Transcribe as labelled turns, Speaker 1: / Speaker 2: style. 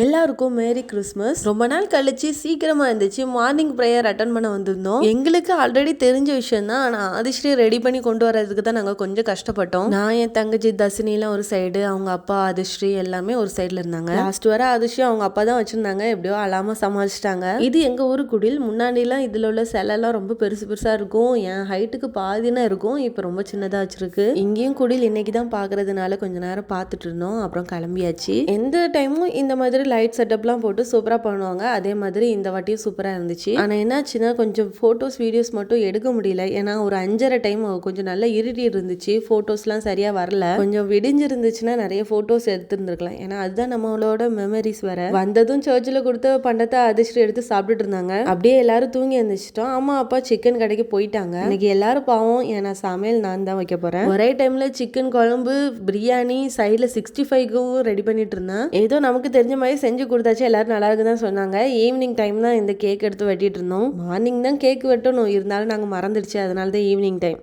Speaker 1: எல்லாருக்கும் merry Christmas. ரொம்ப நாள் கழிச்சு சீக்கிரமா இருந்துச்சு மார்னிங் ப்ரேயர் அட்டன் பண்ண வந்திருந்தோம். எங்களுக்கு ஆல்ரெடி தெரிஞ்ச விஷயம் தான். ஆனா ஆதிஸ்ரீ ரெடி பண்ணி கொண்டு வரதுக்கு தான் நாங்க கொஞ்சம் கஷ்டப்பட்டோம். நான் என் தங்கச்சி தர்சினிலாம் ஒரு சைடு, அவங்க அப்பா ஆதிஸ்ரீ எல்லாமே ஒரு சைடுல இருந்தாங்க. லாஸ்ட் வர ஆதிஸ்ரீ அவங்க அப்பா தான் வச்சிருந்தாங்க. எப்படியோ அழாம சமாளிச்சிட்டாங்க. இது எங்க ஊரு குடில். முன்னாடி எல்லாம் இதுல உள்ள சிலைலாம் ரொம்ப பெருசு பெருசா இருக்கும். என் ஹைட்டுக்கு பாதினா இருக்கும். இப்ப ரொம்ப சின்னதா வச்சிருக்கு. இங்கேயும் குடில் இன்னைக்கு தான் பாக்குறதுனால கொஞ்ச நேரம் பார்த்துட்டு இருந்தோம். அப்புறம் கிளம்பியாச்சு. எந்த டைமும் இந்த மாதிரி லைட் செட்டப்லாம் போட்டு சூப்பராக பண்ணுவாங்க. அதே மாதிரி இந்த வாட்டியும் சூப்பராக இருந்துச்சு. ஆனால் என்னாச்சுன்னா கொஞ்சம் ஃபோட்டோஸ் வீடியோஸ் மட்டும் எடுக்க முடியல. ஏன்னா ஒரு 5:30 டைம் கொஞ்சம் நல்லா இருட்டி இருந்துச்சு. ஃபோட்டோஸ்லாம் சரியாக வரல. கொஞ்சம் விடிஞ்சிருந்துச்சுன்னா நிறைய ஃபோட்டோஸ் எடுத்துருந்துருக்கலாம். ஏன்னா அதுதான் நம்மளோட மெமரிஸ் வர. வந்ததும் சர்ச்சில் கொடுத்த பண்டத்தை அதிர்ஷ்டம் எடுத்து சாப்பிட்டுட்டு இருந்தாங்க. அப்படியே எல்லாரும் தூங்கி எழுந்திரிச்சிட்டோம். அம்மா அப்பா சிக்கன் கடைக்கு போயிட்டாங்க. இன்னைக்கு எல்லாரும் பாவம். ஏன்னா சமையல் நான் தான் வைக்க போறேன். ஒரே டைம்ல சிக்கன் குழம்பு, பிரியாணி, சைடில் 65க்கும் ரெடி பண்ணிட்டு இருந்தேன். ஏதோ நமக்கு தெரிஞ்ச மாதிரி செஞ்சு கொடுத்தாச்சு. எல்லாரும் நல்லா இருக்குதான் சொன்னாங்க. ஈவினிங் டைம் தான் இந்த கேக் எடுத்து வெட்டிட்டு இருந்தோம். மார்னிங் தான் கேக் வெட்டணும், இருந்தாலும் நாங்கள் மறந்துடுச்சு. அதனால தான் ஈவினிங் டைம்.